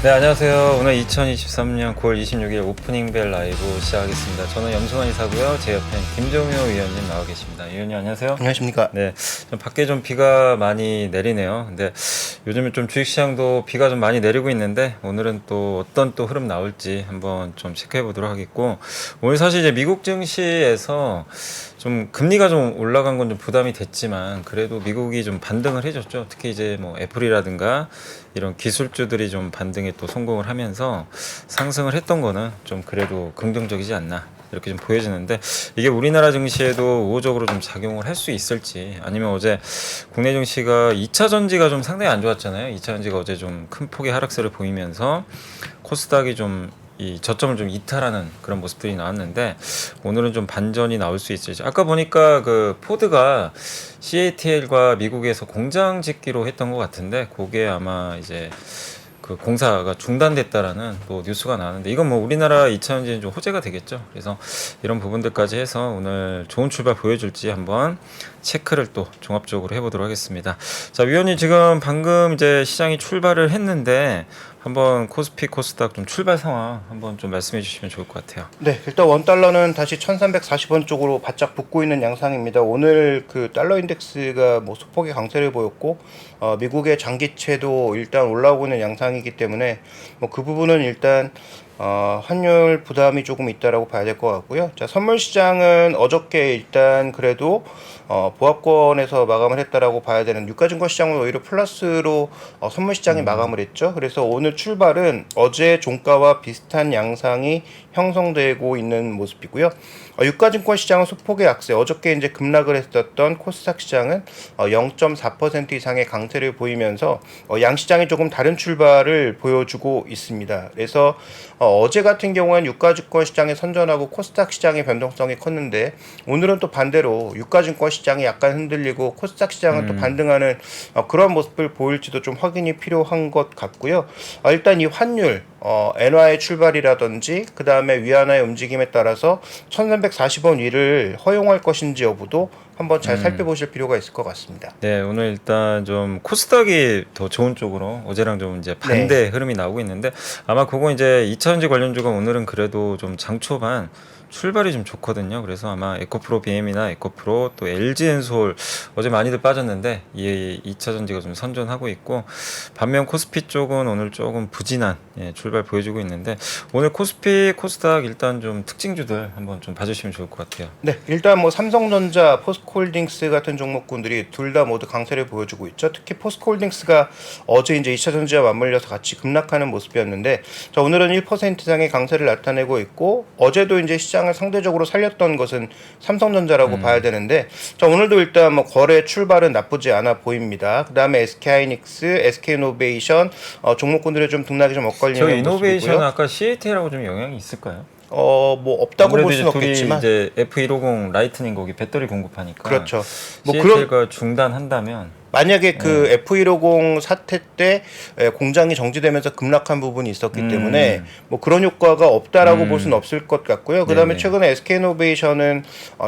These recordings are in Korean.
네, 안녕하세요. 오늘 2023년 9월 26일 오프닝 벨 라이브 시작하겠습니다. 저는 염승환 이사고요. 제 옆엔 김종효 위원님 나와 계십니다. 위원님 안녕하세요. 안녕하십니까. 네, 밖에 좀 비가 많이 내리네요. 근데 요즘에 좀 주식시장도 비가 좀 많이 내리고 있는데 오늘은 또 어떤 또 흐름 나올지 한번 좀 체크해 보도록 하겠고, 오늘 사실 이제 미국 증시에서 좀 금리가 좀 올라간 건 좀 부담이 됐지만 그래도 미국이 좀 반등을 해줬죠. 특히 이제 뭐 애플이라든가 이런 기술주들이 좀 반등에 또 성공을 하면서 상승을 했던 거는 좀 그래도 긍정적이지 않나 이렇게 좀 보여지는데, 이게 우리나라 증시에도 우호적으로 좀 작용을 할 수 있을지, 아니면 어제 국내 증시가 2차 전지가 좀 상당히 안 좋았잖아요. 2차 전지가 어제 좀 큰 폭의 하락세를 보이면서 코스닥이 좀 이 저점을 좀 이탈하는 그런 모습들이 나왔는데, 오늘은 좀 반전이 나올 수 있을지. 아까 보니까 그 포드가 CATL과 미국에서 공장 짓기로 했던 것 같은데, 그게 아마 이제 그 공사가 중단됐다라는 뭐 뉴스가 나왔는데, 이건 뭐 우리나라 2차 전지는 좀 호재가 되겠죠. 그래서 이런 부분들까지 해서 오늘 좋은 출발 보여줄지 한번 체크를 또 종합적으로 해보도록 하겠습니다. 자, 위원님 지금 방금 이제 시장이 출발을 했는데 한번 코스피 코스닥 좀 출발 상황 한번 좀 말씀해 주시면 좋을 것 같아요. 네, 일단 원달러는 다시 1340원 쪽으로 바짝 붙고 있는 양상입니다. 오늘 그 달러 인덱스가 뭐 소폭의 강세를 보였고, 미국의 장기채도 일단 올라오고 있는 양상이기 때문에 뭐 그 부분은 일단 환율 부담이 조금 있다라고 봐야 될 것 같고요. 자, 선물 시장은 어저께 일단 그래도 보합권에서 마감을 했다라고 봐야 되는, 유가증권 시장은 오히려 플러스로 선물 시장이 마감을 했죠. 그래서 오늘 출발은 어제 종가와 비슷한 양상이 형성되고 있는 모습이고요. 유가증권 시장은 소폭의 약세, 어저께 이제 급락을 했었던 코스닥 시장은 0.4% 이상의 강세를 보이면서 양시장이 조금 다른 출발을 보여주고 있습니다. 그래서 어제 같은 경우는 유가증권 시장에 선전하고 코스닥 시장의 변동성이 컸는데, 오늘은 또 반대로 유가증권 시장이 약간 흔들리고 코스닥 시장은 또 반등하는 그런 모습을 보일지도 좀 확인이 필요한 것 같고요. 일단 이 환율, 엔화의 출발이라든지 그 다음에 위안화의 움직임에 따라서 1340원 위를 허용할 것인지 여부도 한번 잘 살펴보실 필요가 있을 것 같습니다. 네, 오늘 일단 좀 코스닥이 더 좋은 쪽으로 어제랑 좀 이제 반대 흐름이 나오고 있는데, 아마 그거 이제 2차 전지 관련주가 오늘은 그래도 좀 장초반 출발이 좀 좋거든요. 그래서 아마 에코프로 BM이나 에코프로 또 LG엔솔 어제 많이들 빠졌는데 이 2차 전지가 좀 선전하고 있고, 반면 코스피 쪽은 오늘 조금 부진한 출발 보여주고 있는데, 오늘 코스피 코스닥 일단 좀 특징주들 한번 좀 봐주시면 좋을 것 같아요. 네, 일단 뭐 삼성전자, 포스코홀딩스 같은 종목군들이 둘 다 모두 강세를 보여주고 있죠. 특히 포스코홀딩스가 어제 이제 2차 전지와 맞물려서 같이 급락하는 모습이었는데, 자, 오늘은 1% 이상의 강세를 나타내고 있고, 어제도 이제 시장을 상대적으로 살렸던 것은 삼성전자라고 봐야 되는데, 자, 오늘도 일단 뭐 거래 출발은 나쁘지 않아 보입니다. 그 다음에 SK하이닉스, SK이노베이션 종목군들의 좀 등락이 좀 엇갈리는 저 모습이고요. 이노베이션은 아까 CATL하고 좀 영향이 있을까요? 뭐 없다고 볼 수는 없겠지만, 이제 F150 라이트닝 거기 배터리 공급하니까, 그렇죠. 뭐 CATL가 중단한다면 만약에 그 F150 사태 때 공장이 정지되면서 급락한 부분이 있었기 때문에 뭐 그런 효과가 없다라고 볼 수는 없을 것 같고요. 그다음에 네네. 최근에 SK이노베이션은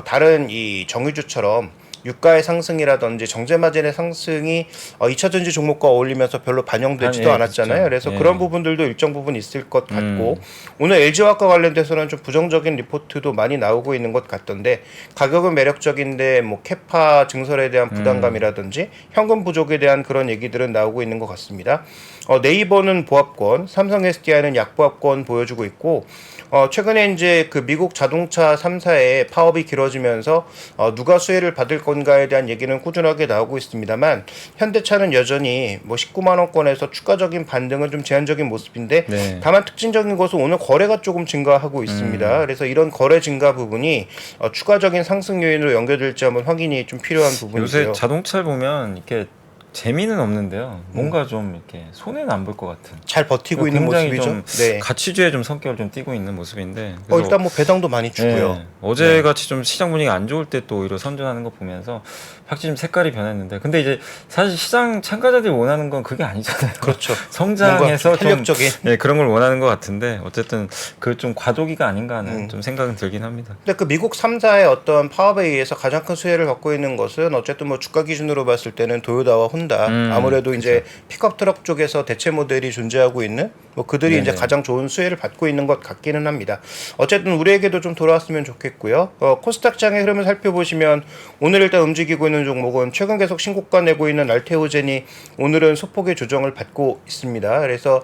다른 이 정유주처럼 유가의 상승이라든지 정제마진의 상승이 2차 전지 종목과 어울리면서 별로 반영되지도 않았잖아요. 그렇죠. 그래서 그런 부분들도 일정 부분 있을 것 같고, 오늘 LG화학과 관련돼서는 좀 부정적인 리포트도 많이 나오고 있는 것 같던데, 가격은 매력적인데 뭐 캐파 증설에 대한 부담감이라든지 현금 부족에 대한 그런 얘기들은 나오고 있는 것 같습니다. 네이버는 보합권, 삼성 SDI는 약보합권 보여주고 있고, 최근에 이제 그 미국 자동차 3사의 파업이 길어지면서 누가 수혜를 받을 건가에 대한 얘기는 꾸준하게 나오고 있습니다만, 현대차는 여전히 뭐 19만 원권에서 추가적인 반등은 좀 제한적인 모습인데, 네. 다만 특징적인 것은 오늘 거래가 조금 증가하고 있습니다. 그래서 이런 거래 증가 부분이 추가적인 상승 요인으로 연결될지 한번 확인이 좀 필요한 부분이고요. 요새 자동차 보면 이렇게 재미는 없는데요. 뭔가 좀 이렇게 손해는 안 볼 것 같은. 잘 버티고 있는 굉장히 모습이죠. 좀 네. 가치주의 좀 성격을 좀 띠고 있는 모습인데. 그래서 일단 뭐 배당도 많이 주고요. 네, 어제 같이 좀 시장 분위기 안 좋을 때 또 오히려 선전하는 거 보면서 확실히 좀 색깔이 변했는데, 근데 이제 사실 시장 참가자들이 원하는 건 그게 아니잖아요. 그렇죠. 성장해서 뭔가 좀 탄력적인. 네, 그런 걸 원하는 것 같은데 어쨌든 그 좀 과도기가 아닌가 하는 좀 생각은 들긴 합니다. 근데 그 미국 3사의 어떤 파업에 의해서 가장 큰 수혜를 받고 있는 것은 어쨌든 뭐 주가 기준으로 봤을 때는 도요타와 혼다, 아무래도 이제 픽업 트럭 쪽에서 대체 모델이 존재하고 있는 뭐 그들이 네네. 이제 가장 좋은 수혜를 받고 있는 것 같기는 합니다. 어쨌든 우리에게도 좀 돌아왔으면 좋겠고요. 코스닥 장의 흐름을 살펴보시면 오늘 일단 움직이고 있는 종목은 최근 계속 신고가 내고 있는 알테오젠이 오늘은 소폭의 조정을 받고 있습니다. 그래서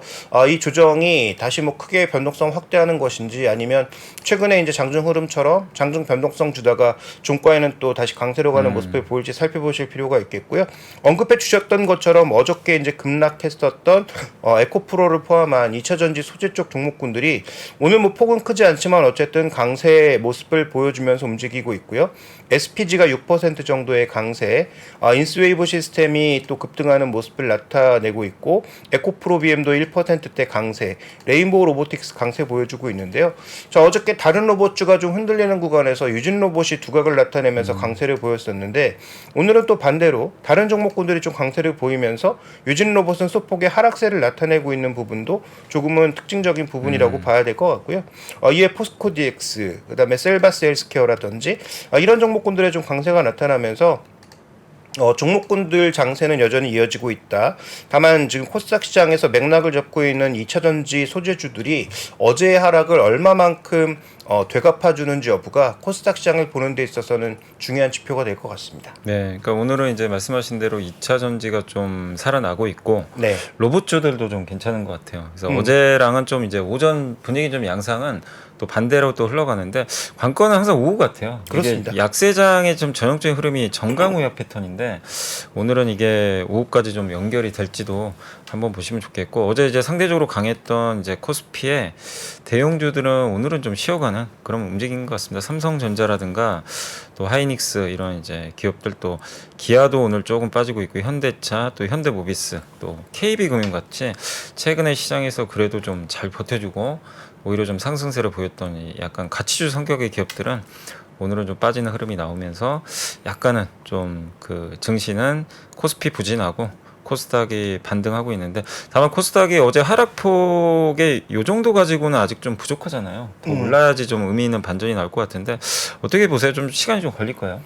이 조정이 다시 뭐 크게 변동성 확대하는 것인지 아니면 최근에 이제 장중 흐름처럼 장중 변동성 주다가 종가에는 또 다시 강세로 가는 모습을 보일지 살펴보실 필요가 있겠고요. 언급해 주셨던 것처럼 어저께 이제 급락했었던 에코프로를 포함한 2차 전지 소재 쪽 종목군들이 오늘 뭐 폭은 크지 않지만 어쨌든 강세의 모습을 보여주면서 움직이고 있고요. SPG가 6% 정도의 강세, 인스웨이브 시스템이 또 급등하는 모습을 나타내고 있고 에코프로 BM도 1%대 강세, 레인보우 로보틱스 강세 보여주고 있는데요. 자, 어저께 다른 로봇주가 좀 흔들리는 구간에서 유진 로봇이 두각을 나타내면서 강세를 보였었는데 오늘은 또 반대로 다른 종목군들이 좀 강세를 보이면서 유진 로봇은 소폭의 하락세를 나타내고 있는 부분도 조금은 특징적인 부분이라고 봐야 될 것 같고요. 이에 포스코 DX, 그다음에 셀바스 헬스케어라든지 이런 종목군들의 좀 강세가 나타나면서 종목군들 장세는 여전히 이어지고 있다. 다만 지금 코스닥 시장에서 맥락을 잡고 있는 2차전지 소재주들이 어제의 하락을 얼마만큼 되갚아주는지 여부가 코스닥 시장을 보는 데 있어서는 중요한 지표가 될 것 같습니다. 네, 그러니까 오늘은 이제 말씀하신 대로 2차 전지가 좀 살아나고 있고 네. 로봇주들도 좀 괜찮은 것 같아요. 그래서 어제랑은 좀 이제 오전 분위기 좀 양상은 또 반대로 또 흘러가는데 관건은 항상 오후 같아요. 그렇습니다. 이게 약세장의 좀 전형적인 흐름이 정강우약 패턴인데 오늘은 이게 오후까지 좀 연결이 될지도 한번 보시면 좋겠고, 어제 이제 상대적으로 강했던 이제 코스피의 대형주들은 오늘은 좀 쉬어가는 그런 움직임인 것 같습니다. 삼성전자라든가 또 하이닉스 이런 이제 기업들, 또 기아도 오늘 조금 빠지고 있고 현대차, 또 현대모비스, 또 KB금융 같이 최근에 시장에서 그래도 좀 잘 버텨주고 오히려 좀 상승세를 보였던 이 약간 가치주 성격의 기업들은 오늘은 좀 빠지는 흐름이 나오면서 약간은 좀 그 증시는 코스피 부진하고 코스닥이 반등하고 있는데, 다만 코스닥이 어제 하락폭의 요 정도 가지고는 아직 좀 부족하잖아요. 더 올라야지 좀 의미 있는 반전이 나올 것 같은데 어떻게 보세요? 좀 시간이 좀 걸릴까요?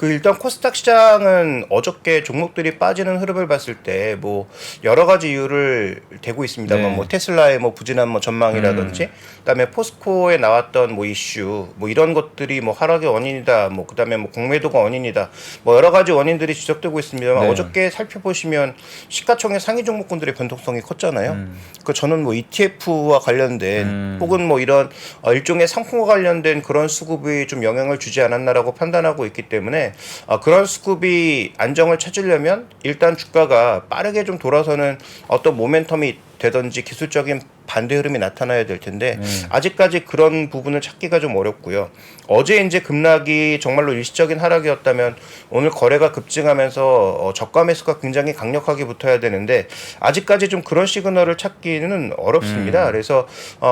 일단 코스닥 시장은 어저께 종목들이 빠지는 흐름을 봤을 때 뭐 여러 가지 이유를 대고 있습니다만 네. 뭐 테슬라의 뭐 부진한 뭐 전망이라든지 그다음에 포스코에 나왔던 뭐 이슈 뭐 이런 것들이 뭐 하락의 원인이다, 뭐 그다음에 뭐 공매도가 원인이다, 뭐 여러 가지 원인들이 지적되고 있습니다만 네. 어저께 살펴보시면 시가총액 상위 종목군들의 변동성이 컸잖아요. 그 저는 뭐 ETF와 관련된 혹은 뭐 이런 일종의 상품과 관련된 그런 수급이 좀 영향을 주지 않았나라고 판단하고 있기 때문에 그런 수급이 안정을 찾으려면 일단 주가가 빠르게 좀 돌아서는 어떤 모멘텀이 되든지 기술적인 반대 흐름이 나타나야 될 텐데 아직까지 그런 부분을 찾기가 좀 어렵고요. 어제 이제 급락이 정말로 일시적인 하락이었다면 오늘 거래가 급증하면서 저가 매수가 굉장히 강력하게 붙어야 되는데 아직까지 좀 그런 시그널을 찾기는 어렵습니다. 그래서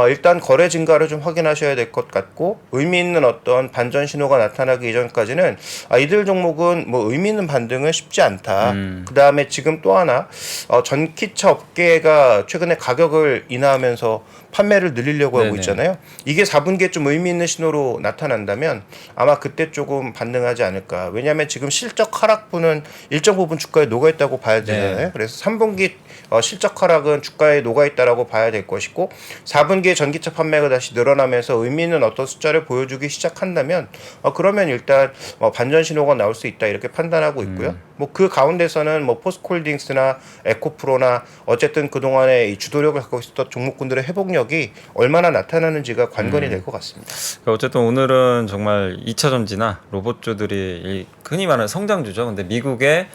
일단 거래 증가를 좀 확인하셔야 될 것 같고, 의미 있는 어떤 반전 신호가 나타나기 이전까지는 이들 종목은 뭐 의미 있는 반등은 쉽지 않다. 그 다음에 지금 또 하나 전기차 업계가 최근에 가격을 인하하면서 판매를 늘리려고 하고 네네. 있잖아요. 이게 4분기에 좀 의미 있는 신호로 나타난다면 아마 그때 조금 반등하지 않을까. 왜냐하면 지금 실적 하락분은 일정 부분 주가에 녹아 있다고 봐야 되잖아요. 네. 그래서 3분기 실적 하락은 주가에 녹아 있다라고 봐야 될 것이고, 4분기에 전기차 판매가 다시 늘어나면서 의미 있는 어떤 숫자를 보여주기 시작한다면 그러면 일단 반전 신호가 나올 수 있다 이렇게 판단하고 있고요. 뭐 그 가운데서는 뭐 포스코홀딩스나 에코프로나 어쨌든 그동안에 이 주도력을 갖고 있었던 종목군들의 회복력이 얼마나 나타나는지가 관건이 될 것 같습니다. 그러니까 어쨌든 오늘은 정말 2차 전지나 로봇주들이 흔히 말하는 성장주죠. 근데 미국의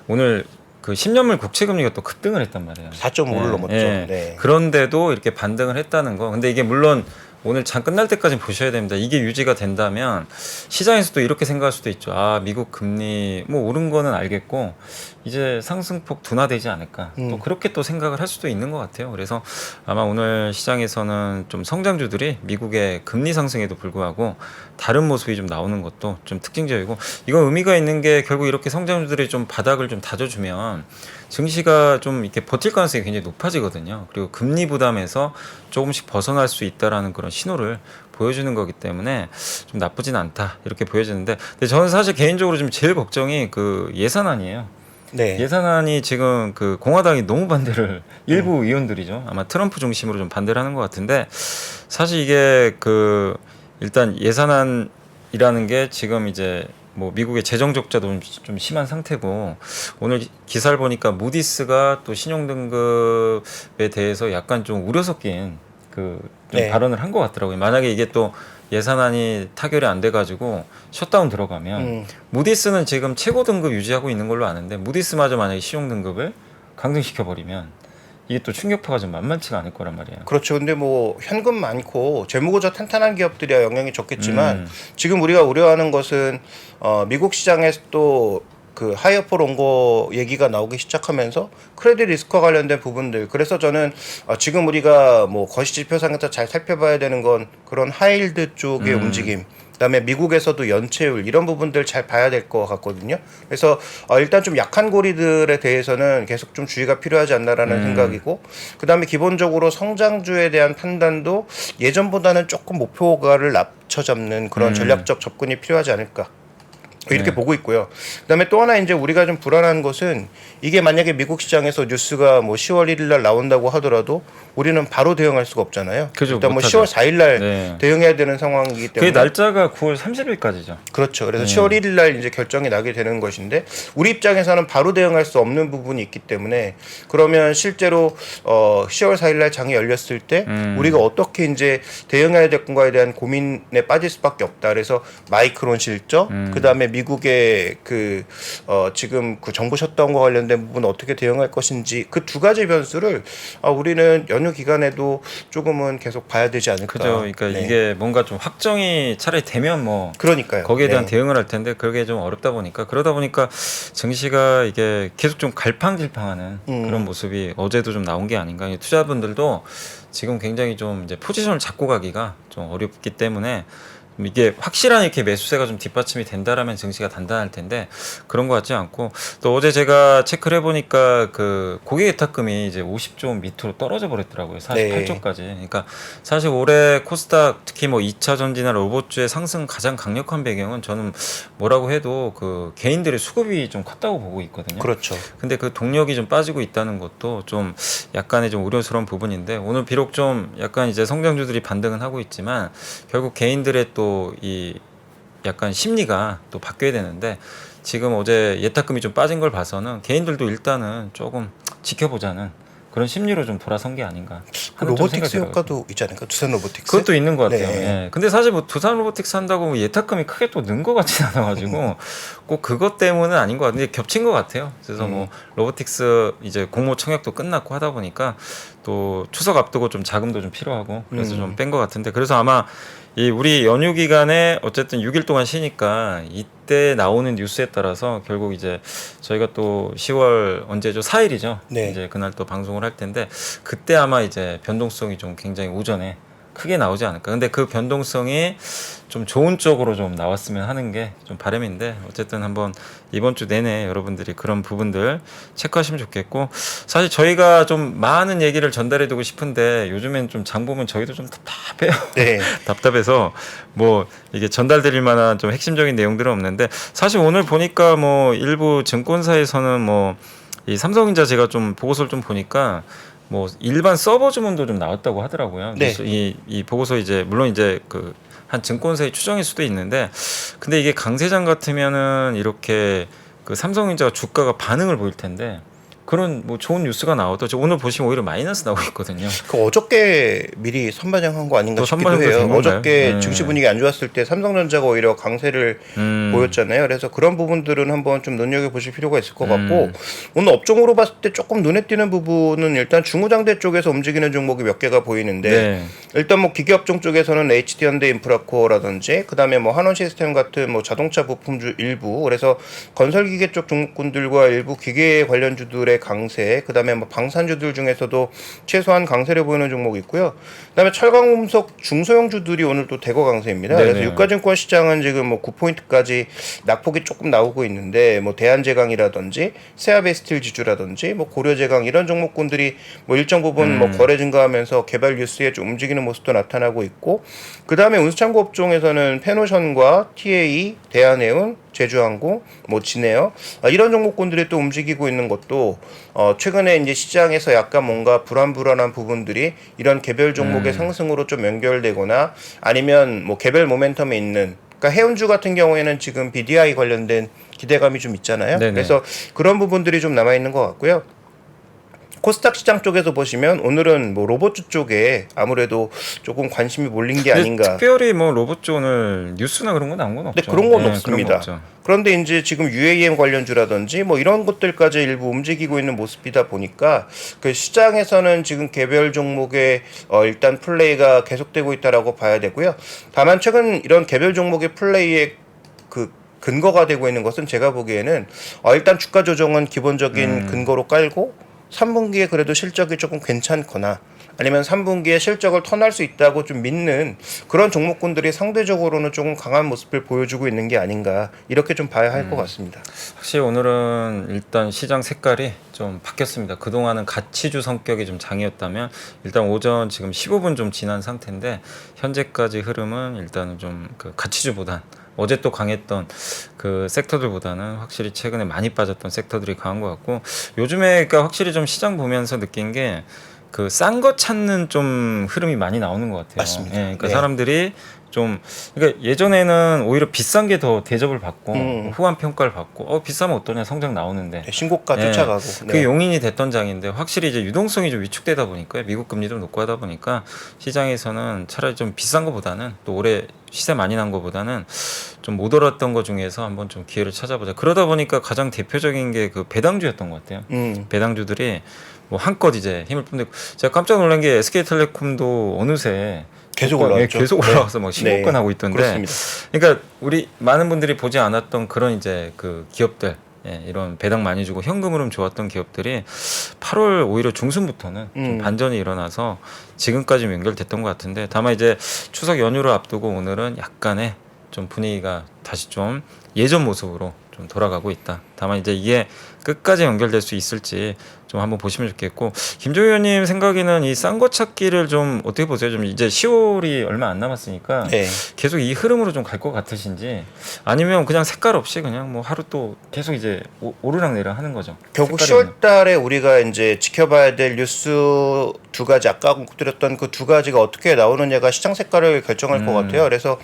오늘 그 10년물 국채 금리가 또 급등을 했단 말이에요. 4.5를 넘었죠. 네. 그런데도 이렇게 반등을 했다는 거. 근데 이게 물론 오늘 장 끝날 때까지 보셔야 됩니다. 이게 유지가 된다면 시장에서도 이렇게 생각할 수도 있죠. 아, 미국 금리 뭐 오른 거는 알겠고 이제 상승폭 둔화되지 않을까. 또 그렇게 또 생각을 할 수도 있는 것 같아요. 그래서 아마 오늘 시장에서는 좀 성장주들이 미국의 금리 상승에도 불구하고 다른 모습이 좀 나오는 것도 좀 특징적이고, 이건 의미가 있는 게 결국 이렇게 성장주들이 좀 바닥을 좀 다져주면 증시가 좀 이렇게 버틸 가능성이 굉장히 높아지거든요. 그리고 금리 부담에서 조금씩 벗어날 수 있다라는 그런 신호를 보여주는 거기 때문에 좀 나쁘진 않다 이렇게 보여지는데, 근데 저는 사실 개인적으로 좀 제일 걱정이 그 예산안이에요. 네. 예산안이 지금 그 공화당이 너무 반대를 일부 의원들이죠. 아마 트럼프 중심으로 좀 반대를 하는 것 같은데, 사실 이게 그 일단 예산안이라는 게 지금 이제 뭐 미국의 재정 적자도 좀 심한 상태고, 오늘 기사를 보니까 무디스가 또 신용 등급에 대해서 약간 좀 우려 섞인 그 좀 네. 발언을 한 것 같더라고요. 만약에 이게 또 예산안이 타결이 안 돼가지고 셧다운 들어가면 무디스는 지금 최고 등급 유지하고 있는 걸로 아는데, 무디스마저 만약에 신용 등급을 강등시켜 버리면 이게 또 충격파가 좀 만만치가 않을 거란 말이에요. 그렇죠. 근데 뭐 현금 많고 재무구조 탄탄한 기업들이야 영향이 적겠지만 지금 우리가 우려하는 것은 미국 시장에서 또 그 하이어폴 온거 얘기가 나오기 시작하면서 크레딧 리스크와 관련된 부분들, 그래서 저는 지금 우리가 뭐 거시지표상에서 잘 살펴봐야 되는 건 그런 하이힐드 쪽의 움직임, 그다음에 미국에서도 연체율 이런 부분들 잘 봐야 될 것 같거든요. 그래서 일단 좀 약한 고리들에 대해서는 계속 좀 주의가 필요하지 않나라는 생각이고, 그다음에 기본적으로 성장주에 대한 판단도 예전보다는 조금 목표가를 낮춰 잡는 그런 전략적 접근이 필요하지 않을까. 이렇게 보고 있고요. 그다음에 또 하나 이제 우리가 좀 불안한 것은, 이게 만약에 미국 시장에서 뉴스가 뭐 10월 1일 날 나온다고 하더라도 우리는 바로 대응할 수가 없잖아요. 그죠, 일단 뭐 못하죠. 10월 4일 날 네. 대응해야 되는 상황이기 그 때문에 날짜가 9월 30일까지죠. 그렇죠. 그래서 10월 1일 날 이제 결정이 나게 되는 것인데, 우리 입장에서는 바로 대응할 수 없는 부분이 있기 때문에, 그러면 실제로 10월 4일 날 장이 열렸을 때 우리가 어떻게 이제 대응해야 될 건가에 대한 고민에 빠질 수밖에 없다. 그래서 마이크론 실적, 그다음에 미국의 그 지금 그 정부 셧다운과 관련된 부분 어떻게 대응할 것인지, 그 두 가지 변수를 우리는 연휴 기간에도 조금은 계속 봐야 되지 않을까. 그죠. 그러니까 네. 이게 뭔가 좀 확정이 차라리 되면 뭐 그러니까요. 거기에 대한 네. 대응을 할 텐데, 그게 좀 어렵다 보니까, 그러다 보니까 증시가 이게 계속 좀 갈팡질팡하는 그런 모습이 어제도 좀 나온 게 아닌가. 투자분들도 지금 굉장히 좀 이제 포지션을 잡고 가기가 좀 어렵기 때문에, 이게 확실한 이렇게 매수세가 좀 뒷받침이 된다라면 증시가 단단할 텐데, 그런 것 같지 않고, 또 어제 제가 체크를 해보니까 그 고객 예탁금이 이제 50조 밑으로 떨어져 버렸더라고요. 48조까지. 그러니까 사실 올해 코스닥 특히 뭐 2차 전지나 로봇주의 상승 가장 강력한 배경은 저는 뭐라고 해도 그 개인들의 수급이 좀 컸다고 보고 있거든요. 그렇죠. 근데 그 동력이 좀 빠지고 있다는 것도 좀 약간의 좀 우려스러운 부분인데, 오늘 비록 좀 약간 이제 성장주들이 반등은 하고 있지만 결국 개인들의 또 이 약간 심리가 또 바뀌어야 되는데, 지금 어제 예탁금이 좀 빠진 걸 봐서는 개인들도 일단은 조금 지켜보자는 그런 심리로 좀 돌아선 게 아닌가 하는 좀 로보틱스 생각이 들어요. 효과도 있지 않을까? 두산 로보틱스. 그것도 있는 것 같아요. 네. 예. 근데 사실 뭐 두산 로보틱스 한다고 뭐 예탁금이 크게 또 는 것 같진 않아가지고 꼭 그것 때문은 아닌 것 같은데 겹친 것 같아요. 그래서 뭐 로보틱스 이제 공모 청약도 끝났고 하다 보니까 또 추석 앞두고 좀 자금도 좀 필요하고 그래서 좀 뺀 것 같은데, 그래서 아마 이 우리 연휴 기간에 어쨌든 6일 동안 쉬니까 이때 나오는 뉴스에 따라서 결국 이제 저희가 또 10월 언제죠? 4일이죠. 네. 이제 그날 또 방송을 할 텐데, 그때 아마 이제 변동성이 좀 굉장히 오전에 크게 나오지 않을까. 근데 그 변동성이 좀 좋은 쪽으로 좀 나왔으면 하는 게 좀 바람인데, 어쨌든 한번 이번 주 내내 여러분들이 그런 부분들 체크하시면 좋겠고, 사실 저희가 좀 많은 얘기를 전달해두고 싶은데 요즘엔 좀 장 보면 저희도 좀 답답해요. 네. 답답해서 뭐 이게 전달드릴 만한 좀 핵심적인 내용들은 없는데, 사실 오늘 보니까 뭐 일부 증권사에서는 뭐 이 삼성전자 제가 좀 보고서를 좀 보니까 뭐 일반 서버 주문도 좀 나왔다고 하더라고요. 네. 이 보고서 이제 물론 이제 그 한 증권사의 추정일 수도 있는데, 근데 이게 강세장 같으면은 이렇게 그 삼성전자가 주가가 반응을 보일 텐데 그런 뭐 좋은 뉴스가 나와도 오늘 보시면 오히려 마이너스 나오고 있거든요. 그 어저께 미리 선반영한 거 아닌가 또 싶기도 선반영도 해요. 된 건가요? 어저께 네. 증시 분위기 안 좋았을 때 삼성전자가 오히려 강세를 보였잖아요. 그래서 그런 부분들은 한번 좀 눈여겨 보실 필요가 있을 것 같고 오늘 업종으로 봤을 때 조금 눈에 띄는 부분은 일단 중후장대 쪽에서 움직이는 종목이 몇 개가 보이는데 네. 일단 뭐 기계업종 쪽에서는 HD현대 인프라코어라든지 그다음에 뭐 한원시스템 같은 뭐 자동차 부품주 일부 그래서 건설기계 쪽 종목군들과 일부 기계 관련주들의 강세 그다음에 뭐 방산주들 중에서도 최소한 강세를 보이는 종목이 있고요. 그다음에 철강금속 중소형주들이 오늘 또 대거 강세입니다. 네네. 그래서 유가증권 시장은 지금 뭐 9포인트까지 낙폭이 조금 나오고 있는데 뭐 대한제강이라든지 세아베스틸 지주라든지 뭐 고려제강 이런 종목군들이 뭐 일정 부분 뭐 거래 증가하면서 개발 뉴스에 좀 움직이는 모습도 나타나고 있고 그다음에 운수창고 업종에서는 페노션과 TA, 대한해운, 제주항공, 뭐 진에어 이런 종목군들이 또 움직이고 있는 것도 최근에 이제 시장에서 약간 뭔가 불안한 부분들이 이런 개별 종목의 상승으로 좀 연결되거나 아니면 뭐 개별 모멘텀에 있는 그러니까 해운주 같은 경우에는 지금 BDI 관련된 기대감이 좀 있잖아요. 네네. 그래서 그런 부분들이 좀 남아 있는 것 같고요. 코스닥 시장 쪽에서 보시면 오늘은 뭐 로봇주 쪽에 아무래도 조금 관심이 몰린 게 근데 아닌가. 특별히 뭐 로봇주 오늘 뉴스나 그런 건 나온 건 없죠. 근데 그런 건 네, 없습니다. 그런 건 없죠. 그런데 이제 지금 UAM 관련주라든지 뭐 이런 것들까지 일부 움직이고 있는 모습이다 보니까 그 시장에서는 지금 개별 종목의 일단 플레이가 계속되고 있다라고 봐야 되고요. 다만 최근 이런 개별 종목의 플레이의 그 근거가 되고 있는 것은 제가 보기에는 일단 주가 조정은 기본적인 근거로 깔고 3분기에 그래도 실적이 조금 괜찮거나 아니면 3분기에 실적을 턴할 수 있다고 좀 믿는 그런 종목군들이 상대적으로는 조금 강한 모습을 보여주고 있는 게 아닌가 이렇게 좀 봐야 할 것 같습니다. 확실히 오늘은 일단 시장 색깔이 좀 바뀌었습니다. 그동안은 가치주 성격이 좀 장이었다면 일단 오전 지금 15분 좀 지난 상태인데 현재까지 흐름은 일단은 좀 그 가치주보단 어제 또 강했던 그 섹터들보다는 확실히 최근에 많이 빠졌던 섹터들이 강한 것 같고 요즘에 그러니까 확실히 좀 시장 보면서 느낀 게 그 싼 거 찾는 좀 흐름이 많이 나오는 것 같아요. 맞습니다. 예, 그러니까 네. 사람들이 좀 그러니까 예전에는 오히려 비싼 게 더 대접을 받고 후한 평가를 받고 비싸면 어떠냐 성장 나오는데 신고가 예, 쫓아가고. 그게 용인이 됐던 장인데 확실히 이제 유동성이 좀 위축되다 보니까 미국 금리도 높고 하다 보니까 시장에서는 차라리 좀 비싼 것보다는 또 올해 시세 많이 난 것보다는 좀 못 올랐던 것 중에서 한번 좀 기회를 찾아보자. 그러다 보니까 가장 대표적인 게 그 배당주였던 것 같아요. 배당주들이 뭐 한껏 이제 힘을 뽐내고 제가 깜짝 놀란 게 SK텔레콤도 어느새 계속 올라왔죠. 계속 올라와서 막 신고가 나고 있던데. 그렇습니다. 그러니까 우리 많은 분들이 보지 않았던 그런 이제 그 기업들 이런 배당 많이 주고 현금 흐름 좋았던 기업들이 8월 오히려 중순부터는 좀 반전이 일어나서 지금까지 연결됐던 것 같은데 다만 이제 추석 연휴를 앞두고 오늘은 약간의 좀 분위기가 다시 좀 예전 모습으로 좀 돌아가고 있다. 다만 이제 이게 끝까지 연결될 수 있을지 좀 한번 보시면 좋겠고 김종희 의원님 생각에는 이 싼 거 찾기를 좀 어떻게 보세요? 좀 이제 10월이 얼마 안 남았으니까 네. 계속 이 흐름으로 좀 갈 것 같으신지 아니면 그냥 색깔 없이 그냥 뭐 하루 또 계속 이제 오르락내리락 하는 거죠. 결국 색깔이 10월 달에 우리가 이제 지켜봐야 될 뉴스 두 가지 아까 드렸던 그 두 가지가 어떻게 나오느냐가 시장 색깔을 결정할 것 같아요. 그래서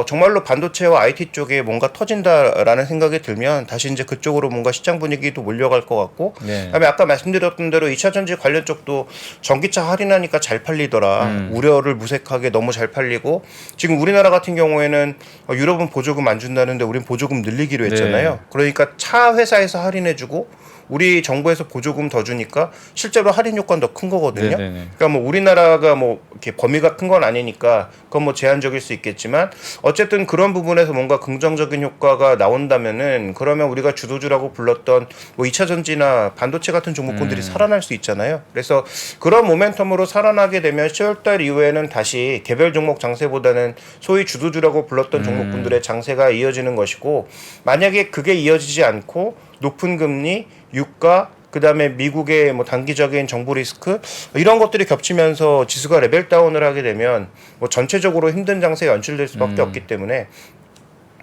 정말로 반도체와 IT 쪽에 뭔가 터진다라는 생각이 들면 다시 이제 그쪽으로 뭔가 시장 분위기도 몰려갈 것 같고 네. 그다음에 아까 말씀드렸던 대로 2차 전지 관련 쪽도 전기차 할인하니까 잘 팔리더라. 우려를 무색하게 너무 잘 팔리고 지금 우리나라 같은 경우에는 유럽은 보조금 안 준다는데 우린 보조금 늘리기로 했잖아요. 네. 그러니까 차 회사에서 할인해주고 우리 정부에서 보조금 더 주니까 실제로 할인 효과는 더 큰 거거든요. 네네네. 그러니까 뭐 우리나라가 뭐 이렇게 범위가 큰 건 아니니까 그건 뭐 제한적일 수 있겠지만 어쨌든 그런 부분에서 뭔가 긍정적인 효과가 나온다면은 그러면 우리가 주도주라고 불렀던 뭐 2차 전지나 반도체 같은 종목군들이 살아날 수 있잖아요. 그래서 그런 모멘텀으로 살아나게 되면 10월달 이후에는 다시 개별 종목 장세보다는 소위 주도주라고 불렀던 종목군들의 장세가 이어지는 것이고 만약에 그게 이어지지 않고 높은 금리, 유가 그다음에 미국의 뭐 단기적인 정부 리스크 이런 것들이 겹치면서 지수가 레벨 다운을 하게 되면 뭐 전체적으로 힘든 장세가 연출될 수밖에 없기 때문에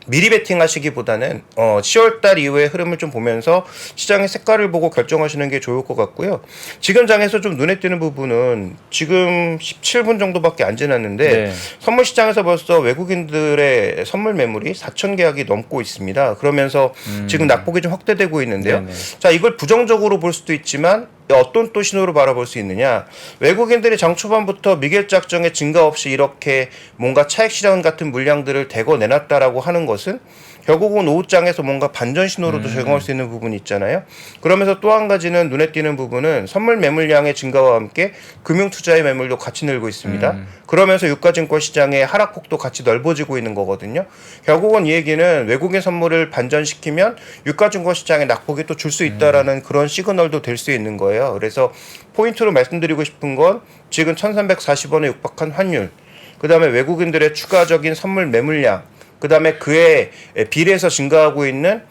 미리 베팅하시기보다는 10월달 이후의 흐름을 좀 보면서 시장의 색깔을 보고 결정하시는 게 좋을 것 같고요. 지금 장에서 좀 눈에 띄는 부분은 지금 17분 정도밖에 안 지났는데 네. 선물 시장에서 벌써 외국인들의 선물 매물이 4천 계약이 넘고 있습니다. 그러면서 지금 낙폭이 좀 확대되고 있는데요. 네네. 자, 이걸 부정적으로 볼 수도 있지만 어떤 또 신호로 바라볼 수 있느냐. 외국인들이 장 초반부터 미결 작정에 증가 없이 이렇게 뭔가 차익 실현 같은 물량들을 대거 내놨다라고 하는 것은 결국은 오후장에서 뭔가 반전 신호로도 적용할 수 있는 부분이 있잖아요. 그러면서 또 한 가지는 눈에 띄는 부분은 선물 매물량의 증가와 함께 금융투자의 매물도 같이 늘고 있습니다. 그러면서 유가증권 시장의 하락폭도 같이 넓어지고 있는 거거든요. 결국은 이 얘기는 외국인 선물을 반전시키면 유가증권 시장의 낙폭이 또 줄 수 있다라는 그런 시그널도 될 수 있는 거예요. 그래서 포인트로 말씀드리고 싶은 건 지금 1340원에 육박한 환율, 그 다음에 외국인들의 추가적인 선물 매물량, 그 다음에 그에 비례해서 증가하고 있는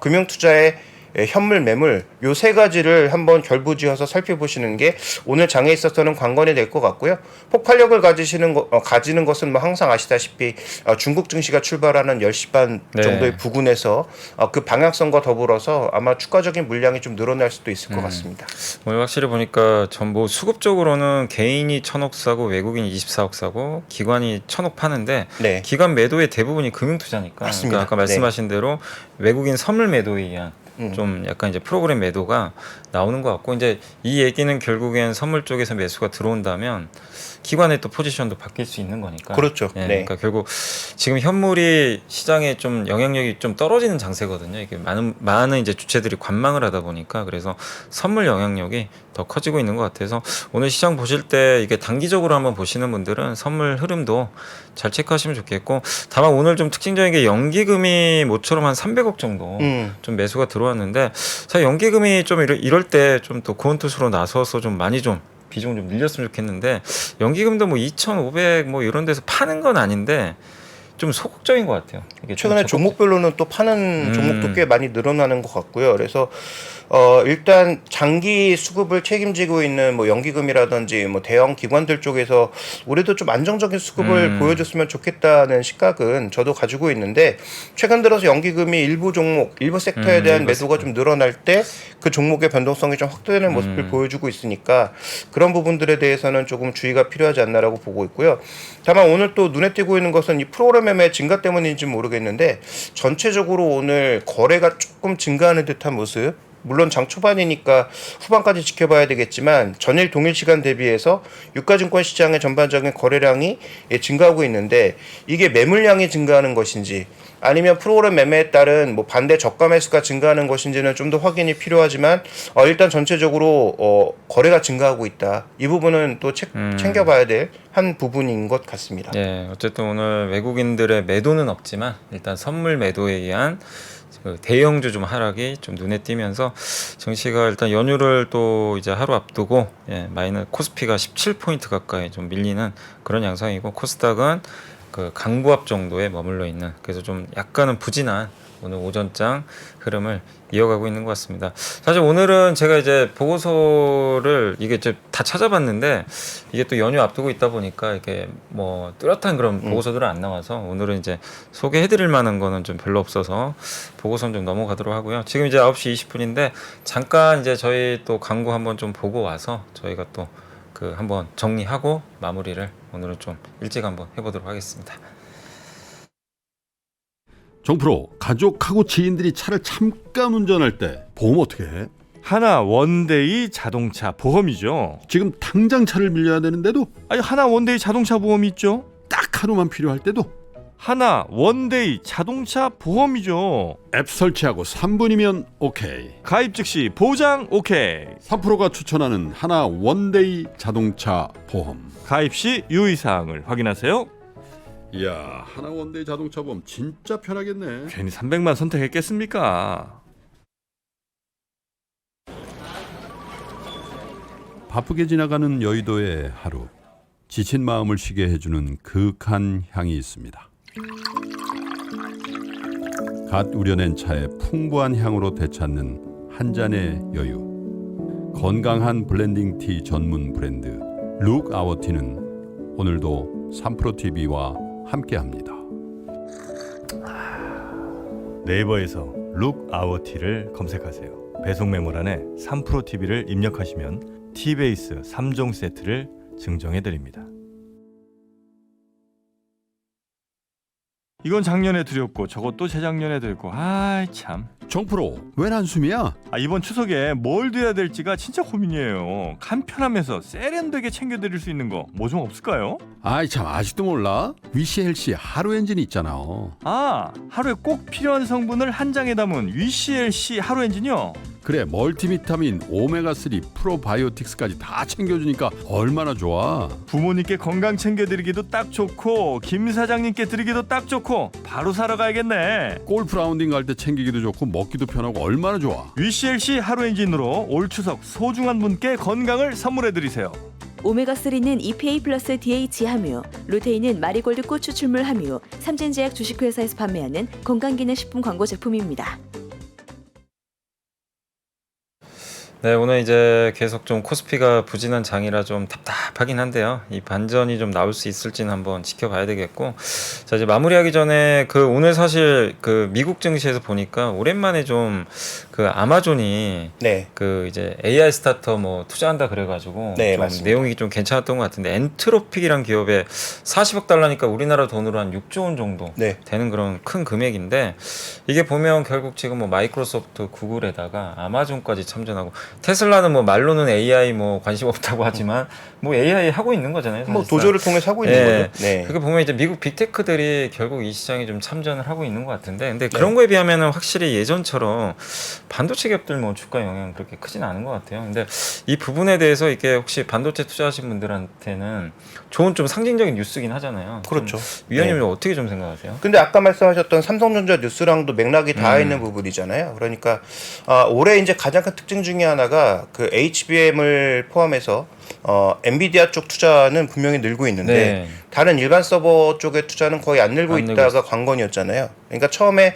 금융투자의 현물 매물, 요 세 가지를 한번 결부지어서 살펴보시는 게 오늘 장에 있어서는 관건이 될 것 같고요. 폭발력을 가지는 것은 뭐 항상 아시다시피 중국 증시가 출발하는 10시 반 정도의 네. 부근에서 그 방향성과 더불어서 아마 추가적인 물량이 좀 늘어날 수도 있을 것 같습니다. 오늘 확실히 보니까 전부 수급적으로는 개인이 1,000억 사고 외국인이 24억 사고 기관이 1,000억 파는데 네. 기관 매도의 대부분이 금융투자니까 맞습니다. 그러니까 아까 말씀하신 대로 외국인 선물 매도에 의한 좀 약간 이제 프로그램 매도가 나오는 것 같고 이제 이 얘기는 결국엔 선물 쪽에서 매수가 들어온다면 기관의 또 포지션도 바뀔 수 있는 거니까. 그렇죠. 예, 네. 그러니까 결국 지금 현물이 시장에 좀 영향력이 좀 떨어지는 장세거든요. 이게 많은 이제 주체들이 관망을 하다 보니까 그래서 선물 영향력이 더 커지고 있는 것 같아서 오늘 시장 보실 때 이게 단기적으로 한번 보시는 분들은 선물 흐름도 잘 체크하시면 좋겠고 다만 오늘 좀 특징적인 게 연기금이 모처럼 한 300억 정도 좀 매수가 들어왔는데 사실 연기금이 좀 이럴 때 좀 더 구원투수로 나서서 좀 많이 좀 비중 좀 늘렸으면 좋겠는데 연기금도 뭐 2,500 뭐 이런 데서 파는 건 아닌데 좀 소극적인 것 같아요. 이게 좀 최근에 종목별로는 또 파는 종목도 꽤 많이 늘어나는 것 같고요. 그래서 일단 장기 수급을 책임지고 있는 뭐 연기금이라든지 뭐 대형 기관들 쪽에서 올해도 좀 안정적인 수급을 보여줬으면 좋겠다는 시각은 저도 가지고 있는데 최근 들어서 연기금이 일부 종목, 일부 섹터에 대한 매도가 좀 늘어날 때 그 종목의 변동성이 좀 확대되는 모습을 보여주고 있으니까 그런 부분들에 대해서는 조금 주의가 필요하지 않나라고 보고 있고요. 다만 오늘 또 눈에 띄고 있는 것은 이 프로그램 매매 증가 때문인지 모르겠는데 전체적으로 오늘 거래가 조금 증가하는 듯한 모습. 물론 장 초반이니까 후반까지 지켜봐야 되겠지만 전일 동일 시간 대비해서 유가증권 시장의 전반적인 거래량이 증가하고 있는데 이게 매물량이 증가하는 것인지 아니면 프로그램 매매에 따른 뭐 반대 저가 매수가 증가하는 것인지는 좀 더 확인이 필요하지만 일단 전체적으로 거래가 증가하고 있다. 이 부분은 또 챙겨봐야 될 한 부분인 것 같습니다. 예, 어쨌든 오늘 외국인들의 매도는 없지만 일단 선물 매도에 의한 그 대형주 좀 하락이 좀 눈에 띄면서 증시가 일단 연휴를 또 이제 하루 앞두고 코스피가 17포인트 가까이 좀 밀리는 그런 양상이고 코스닥은 그 강보합 정도에 머물러 있는 그래서 좀 약간은 부진한 오늘 오전장 흐름을 이어가고 있는 것 같습니다. 사실 오늘은 제가 이제 보고서를 이게 이제 다 찾아봤는데 이게 또 연휴 앞두고 있다 보니까 이게 뭐 뚜렷한 그런 보고서들은 안 나와서 오늘은 이제 소개해드릴 만한 거는 좀 별로 없어서 보고서는 좀 넘어가도록 하고요. 지금 이제 9시 20분인데 잠깐 이제 저희 또 광고 한번 좀 보고 와서 저희가 또 그 한번 정리하고 마무리를 오늘은 좀 일찍 한번 해보도록 하겠습니다. 정프로 가족하고 지인들이 차를 잠깐 운전할 때 보험 어떻게 해? 하나 원데이 자동차 보험이죠. 지금 당장 차를 빌려야 되는데도 아니 하나 원데이 자동차 보험이 있죠. 딱 하루만 필요할 때도 하나 원데이 자동차 보험이죠. 앱 설치하고 3분이면 오케이. 가입 즉시 보장 오케이. 3프로가 추천하는 하나 원데이 자동차 보험. 가입 시 유의사항을 확인하세요. 이야, 하나 원데이 자동차 보험 진짜 편하겠네. 괜히 300만 선택했겠습니까? 바쁘게 지나가는 여의도의 하루. 지친 마음을 쉬게 해주는 그윽한 향이 있습니다. 갓 우려낸 차의 풍부한 향으로 되찾는 한 잔의 여유. 건강한 블렌딩 티 전문 브랜드 룩 아워 티는 오늘도 3프로 TV와 함께합니다. 네이버에서 룩아워티를 검색하세요. 배송 메모란에 3프로TV를 입력하시면 티베이스 3종 세트를 증정해드립니다. 이건 작년에 드렸고 저것도 재작년에 드렸고 아이 참. 정프로 웬 한숨이야? 이번 추석에 뭘 드려야 될지가 진짜 고민이에요. 간편하면서 세련되게 챙겨드릴 수 있는 거 뭐 좀 없을까요? 아이 참 아직도 몰라? 위시 헬시 하루 엔진 있잖아. 하루에 꼭 필요한 성분을 한 장에 담은 위CLC 하루 엔진이요? 그래 멀티비타민 오메가3 프로바이오틱스까지 다 챙겨주니까 얼마나 좋아. 부모님께 건강 챙겨드리기도 딱 좋고 김 사장님께 드리기도 딱 좋고 바로 사러 가야겠네. 골프 라운딩 갈 때 챙기기도 좋고 먹기도 편하고 얼마나 좋아. 위CLC 하루 엔진으로 올 추석 소중한 분께 건강을 선물해드리세요. 오메가3는 EPA 플러스 DH 함유, 루테인은 마리골드 꽃 추출물 함유, 삼진제약 주식회사에서 판매하는 건강기능식품 광고 제품입니다. 네, 오늘 이제 계속 좀 코스피가 부진한 장이라 좀 답답하긴 한데요. 이 반전이 좀 나올 수 있을지는 한번 지켜봐야 되겠고. 자, 이제 마무리하기 전에 오늘 사실 미국 증시에서 보니까 오랜만에 좀 아마존이 네. 이제 AI 스타터 뭐 투자한다 그래가지고 네, 좀 맞습니다. 내용이 좀 괜찮았던 것 같은데 엔트로픽이란 기업에 40억 달러니까 우리나라 돈으로 한 6조 원 정도 네. 되는 그런 큰 금액인데 이게 보면 결국 지금 뭐 마이크로소프트, 구글에다가 아마존까지 참전하고 테슬라는 뭐 말로는 AI 뭐 관심 없다고 하지만 뭐 AI 하고 있는 거잖아요. 뭐 사실상. 도저를 통해서 하고 있는 예. 거죠. 네. 그렇게 보면 이제 미국 빅테크들이 결국 이 시장에 좀 참전을 하고 있는 것 같은데, 근데 그런 거에 비하면은 확실히 예전처럼 반도체 기업들 뭐 주가 영향 그렇게 크진 않은 것 같아요. 근데 이 부분에 대해서 이게 혹시 반도체 투자하신 분들한테는 좋은 좀 상징적인 뉴스긴 하잖아요. 그렇죠. 위원님은 네. 어떻게 좀 생각하세요? 근데 아까 말씀하셨던 삼성전자 뉴스랑도 맥락이 닿아 있는 부분이잖아요. 그러니까 올해 이제 가장 큰 특징 중에 하나가 HBM을 포함해서 엔비디아 쪽 투자는 분명히 늘고 있는데 네. 다른 일반 서버 쪽의 투자는 거의 안 늘고 안 늘고 있다가 관건이었잖아요. 그러니까 처음에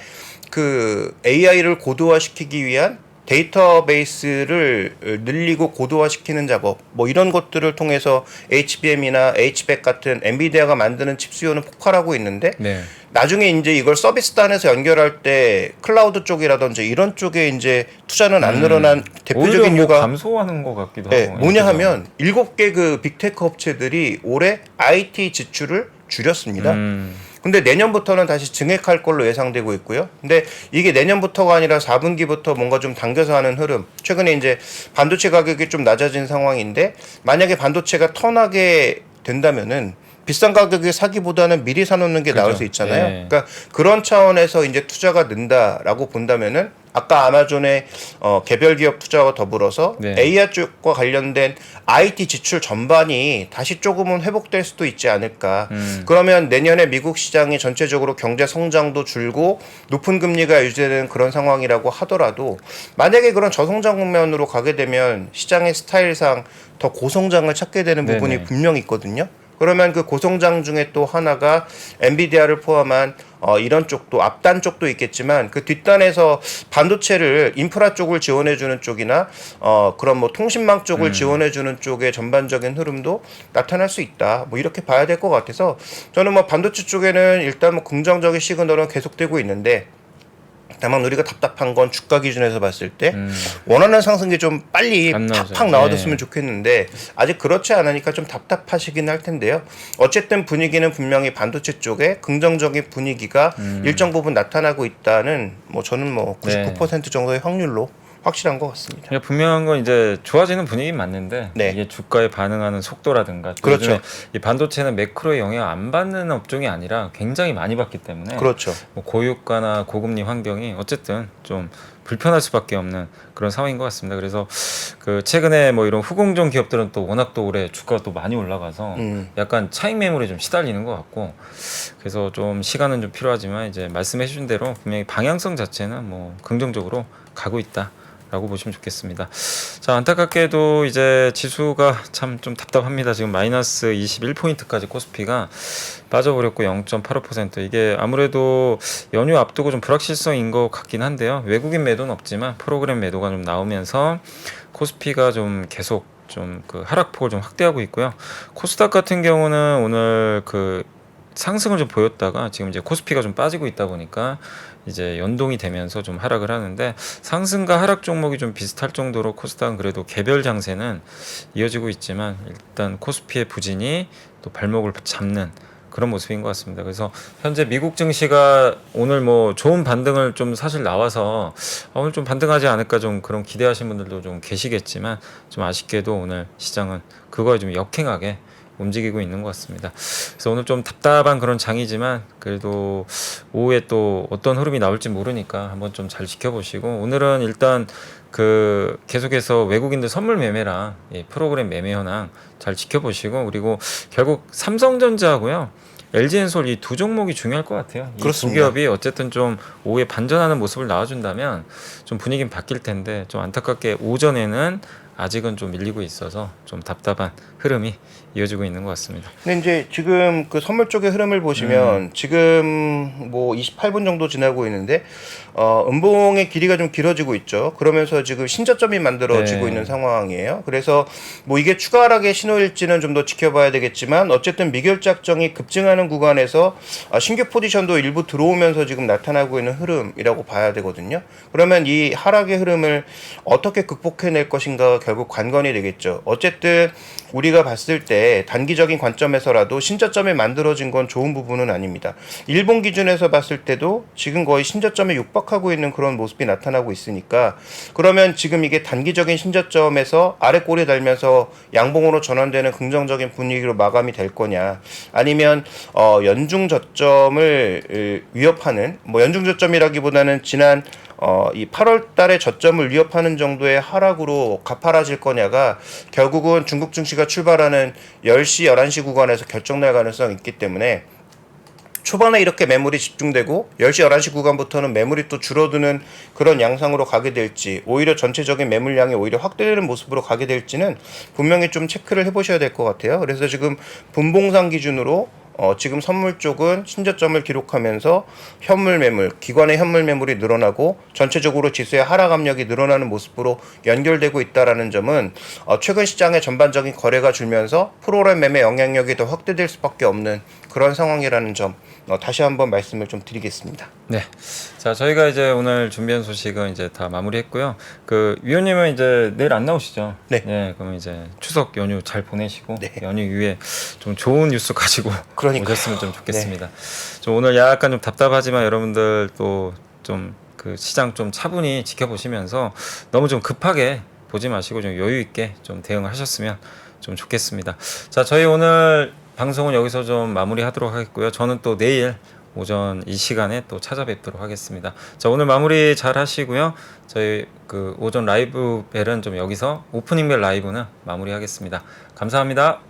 AI를 고도화시키기 위한 데이터베이스를 늘리고 고도화시키는 작업 뭐 이런 것들을 통해서 HBM이나 HBAC 같은 엔비디아가 만드는 칩 수요는 폭발하고 있는데 네. 나중에 이제 이걸 서비스단에서 연결할 때 클라우드 쪽이라든지 이런 쪽에 이제 투자는 안 늘어난 대표적인 오히려 뭐 이유가 감소하는 것 같기도 네, 하고. 뭐냐 하면 7개 빅테크 업체들이 올해 IT 지출을 줄였습니다. 근데 내년부터는 다시 증액할 걸로 예상되고 있고요. 근데 이게 내년부터가 아니라 4분기부터 뭔가 좀 당겨서 하는 흐름. 최근에 이제 반도체 가격이 좀 낮아진 상황인데 만약에 반도체가 턴하게 된다면은 비싼 가격에 사기보다는 미리 사놓는 게 나을 수 있잖아요. 네. 그러니까 그런 차원에서 이제 투자가 는다라고 본다면은 아까 아마존의 개별 기업 투자와 더불어서 네. AI 쪽과 관련된 IT 지출 전반이 다시 조금은 회복될 수도 있지 않을까. 그러면 내년에 미국 시장이 전체적으로 경제 성장도 줄고 높은 금리가 유지되는 그런 상황이라고 하더라도 만약에 그런 저성장 국면으로 가게 되면 시장의 스타일상 더 고성장을 찾게 되는 부분이 네네. 분명히 있거든요. 그러면 그 고성장 중에 또 하나가 엔비디아를 포함한 이런 쪽도 앞단 쪽도 있겠지만 그 뒷단에서 반도체를 인프라 쪽을 지원해주는 쪽이나 그런 뭐 통신망 쪽을 지원해주는 쪽의 전반적인 흐름도 나타날 수 있다. 뭐 이렇게 봐야 될 것 같아서 저는 뭐 반도체 쪽에는 일단 뭐 긍정적인 시그널은 계속되고 있는데 다만 우리가 답답한 건 주가 기준에서 봤을 때 원하는 상승이 좀 빨리 안 나오죠. 팍팍 나와줬으면 네. 좋겠는데 아직 그렇지 않으니까 좀 답답하시긴 할 텐데요. 어쨌든 분위기는 분명히 반도체 쪽에 긍정적인 분위기가 일정 부분 나타나고 있다는 뭐 저는 뭐 99% 정도의 확률로 확실한 것 같습니다. 그러니까 분명한 건 이제 좋아지는 분위기는 맞는데 네. 이게 주가에 반응하는 속도라든가 또 그렇죠. 요즘에 이 반도체는 매크로의 영향 안 받는 업종이 아니라 굉장히 많이 받기 때문에 그렇죠. 뭐 고유가나 고금리 환경이 어쨌든 좀 불편할 수밖에 없는 그런 상황인 것 같습니다. 그래서 최근에 뭐 이런 후공정 기업들은 또 워낙 또 올해 주가가 또 많이 올라가서 약간 차익 매물에 좀 시달리는 것 같고 그래서 좀 시간은 좀 필요하지만 이제 말씀해주신 대로 분명히 방향성 자체는 뭐 긍정적으로 가고 있다. 라고 보시면 좋겠습니다. 자, 안타깝게도 이제 지수가 참 좀 답답합니다. 지금 마이너스 21포인트까지 코스피가 빠져버렸고 0.85% 이게 아무래도 연휴 앞두고 좀 불확실성인 것 같긴 한데요. 외국인 매도는 없지만 프로그램 매도가 좀 나오면서 코스피가 좀 계속 좀 하락폭을 좀 확대하고 있고요. 코스닥 같은 경우는 오늘 상승을 좀 보였다가 지금 이제 코스피가 좀 빠지고 있다 보니까 이제 연동이 되면서 좀 하락을 하는데, 상승과 하락 종목이 좀 비슷할 정도로 코스닥은 그래도 개별 장세는 이어지고 있지만 일단 코스피의 부진이 또 발목을 잡는 그런 모습인 것 같습니다. 그래서 현재 미국 증시가 오늘 뭐 좋은 반등을 좀 사실 나와서 오늘 좀 반등하지 않을까 좀 그런 기대하신 분들도 좀 계시겠지만, 좀 아쉽게도 오늘 시장은 그거에 좀 역행하게 움직이고 있는 것 같습니다. 그래서 오늘 좀 답답한 그런 장이지만 그래도 오후에 또 어떤 흐름이 나올지 모르니까 한번 좀 잘 지켜보시고, 오늘은 일단 그 계속해서 외국인들 선물 매매랑 이 프로그램 매매 현황 잘 지켜보시고, 그리고 결국 삼성전자하고요 LG엔솔 이 두 종목이 중요할 것 같아요. 이 두 그렇습니다. 기업이 어쨌든 좀 오후에 반전하는 모습을 나와준다면 좀 분위기는 바뀔 텐데, 좀 안타깝게 오전에는 아직은 좀 밀리고 있어서 좀 답답한 흐름이 이어지고 있는 것 같습니다. 근데 이제 지금 그 선물 쪽의 흐름을 보시면 지금 뭐 28분 정도 지나고 있는데 음봉의 길이가 좀 길어지고 있죠. 그러면서 지금 신저점이 만들어지고 네. 있는 상황이에요. 그래서 뭐 이게 추가 하락의 신호일지는 좀 더 지켜봐야 되겠지만, 어쨌든 미결작정이 급증하는 구간에서 신규 포지션도 일부 들어오면서 지금 나타나고 있는 흐름이라고 봐야 되거든요. 그러면 이 하락의 흐름을 어떻게 극복해낼 것인가 결국 관건이 되겠죠. 어쨌든 우리가 봤을 때 단기적인 관점에서라도 신저점이 만들어진 건 좋은 부분은 아닙니다. 일본 기준에서 봤을 때도 지금 거의 신저점에 육박하고 있는 그런 모습이 나타나고 있으니까, 그러면 지금 이게 단기적인 신저점에서 아래 꼬리 달면서 양봉으로 전환되는 긍정적인 분위기로 마감이 될 거냐, 아니면 연중 저점을 위협하는, 뭐 연중 저점이라기보다는 지난 이 8월 달에 저점을 위협하는 정도의 하락으로 가파라질 거냐가 결국은 중국 증시가 출발하는 10시, 11시 구간에서 결정날 가능성이 있기 때문에, 초반에 이렇게 매물이 집중되고 10시, 11시 구간부터는 매물이 또 줄어드는 그런 양상으로 가게 될지, 오히려 전체적인 매물량이 오히려 확대되는 모습으로 가게 될지는 분명히 좀 체크를 해보셔야 될 것 같아요. 그래서 지금 분봉상 기준으로 지금 선물 쪽은 신저점을 기록하면서 현물 매물, 기관의 현물 매물이 늘어나고 전체적으로 지수의 하락 압력이 늘어나는 모습으로 연결되고 있다라는 점은 최근 시장의 전반적인 거래가 줄면서 프로그램 매매 영향력이 더 확대될 수밖에 없는 그런 상황이라는 점 다시 한번 말씀을 좀 드리겠습니다. 네. 자, 저희가 이제 오늘 준비한 소식은 이제 다 마무리했고요. 그 위원님은 이제 내일 안 나오시죠? 네. 그럼 이제 추석 연휴 잘 보내시고 네. 연휴 이후에 좀 좋은 뉴스 가지고 그러니까요. 오셨으면 좀 좋겠습니다. 좀 오늘 약간 좀 답답하지만 여러분들 또 좀 그 시장 좀 차분히 지켜보시면서 너무 좀 급하게 보지 마시고 좀 여유 있게 좀 대응하셨으면 좀 좋겠습니다. 자, 저희 오늘 방송은 여기서 좀 마무리하도록 하겠고요. 저는 또 내일 오전 이 시간에 또 찾아뵙도록 하겠습니다. 자, 오늘 마무리 잘 하시고요. 저희 그 오전 라이브 벨은 좀 여기서 오프닝 벨 라이브는 마무리하겠습니다. 감사합니다.